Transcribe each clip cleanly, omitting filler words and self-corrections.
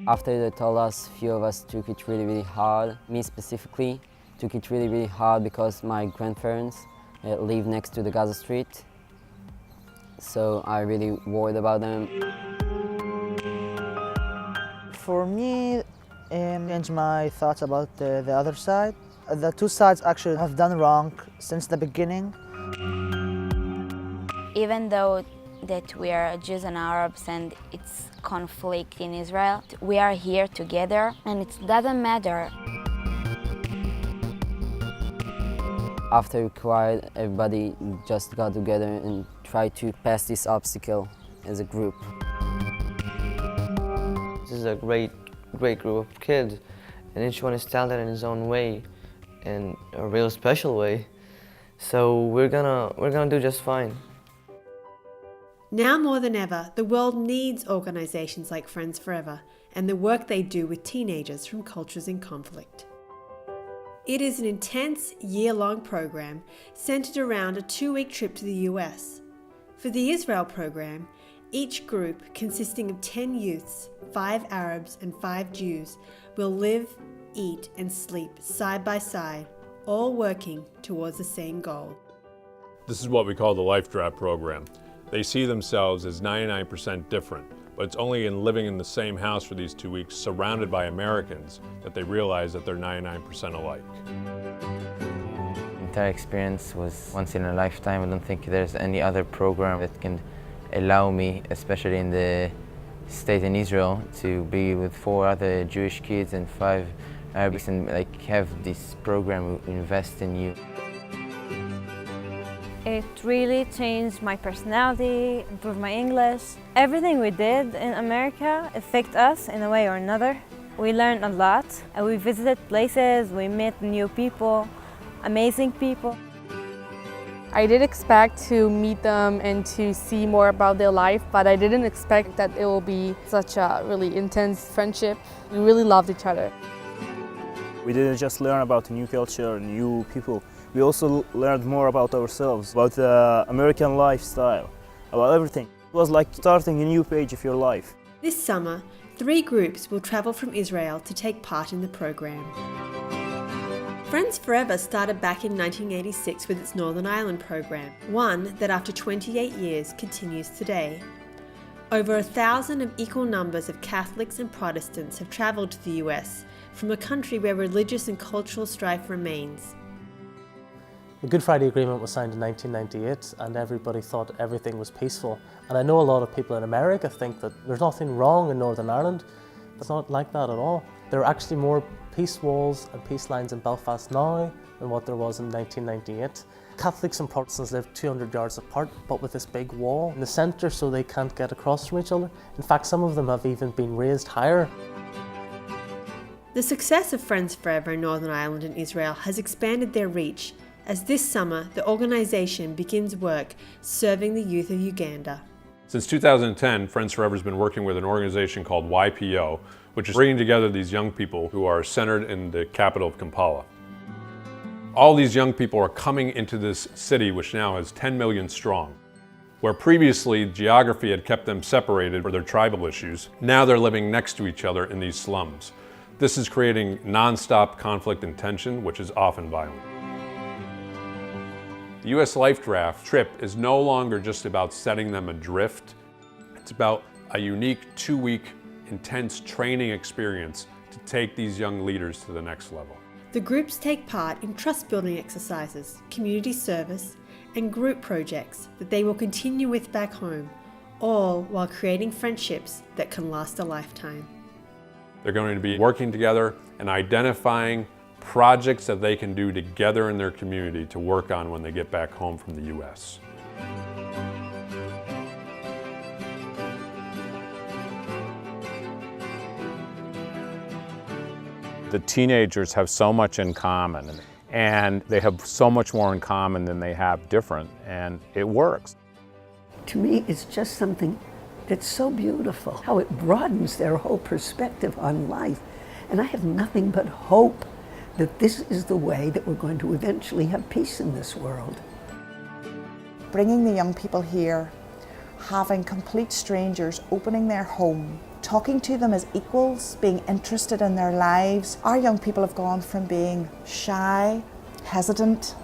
After they told us, few of us took it really hard. Me specifically took it really hard because my grandparents live next to the Gaza Street. So I really worried about them. For me, changed my thoughts about the other side. The two sides actually have done wrong since the beginning. Even though that we are Jews and Arabs and it's conflict in Israel, we are here together and it doesn't matter. After we cried, everybody just got together and tried to pass this obstacle as a group. This is a great group of kids, and each one is talented in his own way, in a real special way. So we're gonna do just fine. Now more than ever, the world needs organisations like Friends Forever and the work they do with teenagers from cultures in conflict. It is an intense year-long program centred around a 2-week trip to the US. For the Israel program, each group, consisting of 10 youths, 5 Arabs and 5 Jews, will live, eat and sleep side by side, all working towards the same goal. This is what we call the Life Draft program. They see themselves as 99% different, but it's only in living in the same house for these 2 weeks, surrounded by Americans, that they realize that they're 99% alike. The entire experience was once in a lifetime. I don't think there's any other program that can allow me, especially in the state in Israel, to be with 4 other Jewish kids and 5 Arabs and have this program invest in you. It really changed my personality, improved my English. Everything we did in America affected us in a way or another. We learned a lot. We visited places, we met new people, amazing people. I did expect to meet them and to see more about their life, but I didn't expect that it will be such a really intense friendship. We really loved each other. We didn't just learn about a new culture, new people. We also learned more about ourselves, about the American lifestyle, about everything. It was like starting a new page of your life. This summer, 3 groups will travel from Israel to take part in the program. Friends Forever started back in 1986 with its Northern Ireland program, one that after 28 years continues today. Over 1,000 of equal numbers of Catholics and Protestants have travelled to the US, from a country where religious and cultural strife remains. The Good Friday Agreement was signed in 1998 and everybody thought everything was peaceful. And I know a lot of people in America think that there's nothing wrong in Northern Ireland. It's not like that at all. There are actually more peace walls and peace lines in Belfast now than what there was in 1998. Catholics and Protestants live 200 yards apart, but with this big wall in the centre so they can't get across from each other. In fact, some of them have even been raised higher. The success of Friends Forever in Northern Ireland and Israel has expanded their reach, as this summer the organisation begins work serving the youth of Uganda. Since 2010, Friends Forever has been working with an organization called YPO, which is bringing together these young people who are centered in the capital of Kampala. All these young people are coming into this city, which now is 10 million strong. Where previously geography had kept them separated for their tribal issues, now they're living next to each other in these slums. This is creating non-stop conflict and tension, which is often violent. The U.S. Life Draft trip is no longer just about setting them adrift. It's about a unique 2-week intense training experience to take these young leaders to the next level. The groups take part in trust-building exercises, community service, and group projects that they will continue with back home, all while creating friendships that can last a lifetime. They're going to be working together and identifying projects that they can do together in their community to work on when they get back home from the U.S. The teenagers have so much in common, and they have so much more in common than they have different, and it works. To me, it's just something that's so beautiful, how it broadens their whole perspective on life. And I have nothing but hope that this is the way that we're going to eventually have peace in this world. Bringing the young people here, having complete strangers opening their home talking to them as equals, being interested in their lives. Our young people have gone from being shy, hesitant,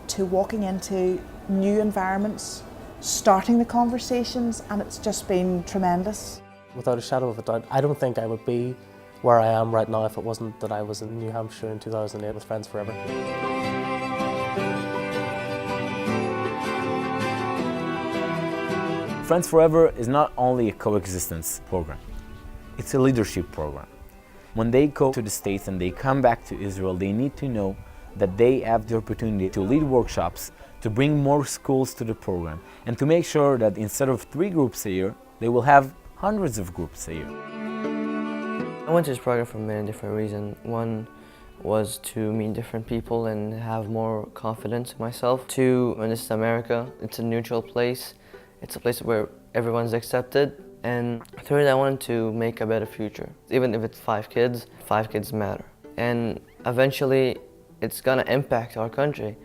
to walking into new environments, starting the conversations, and it's just been tremendous. Without a shadow of a doubt, I don't think I would be where I am right now if it wasn't that I was in New Hampshire in 2008 with Friends Forever. Friends Forever is not only a coexistence program, it's a leadership program. When they go to the States and they come back to Israel, they need to know that they have the opportunity to lead workshops, to bring more schools to the program, and to make sure that instead of 3 groups a year, they will have hundreds of groups a year. I went to this program for many different reasons. One was to meet different people and have more confidence in myself. 2, when this is America, it's a neutral place. It's a place where everyone's accepted. And 3, I wanted to make a better future. Even if it's 5 kids matter. And eventually, it's gonna impact our country.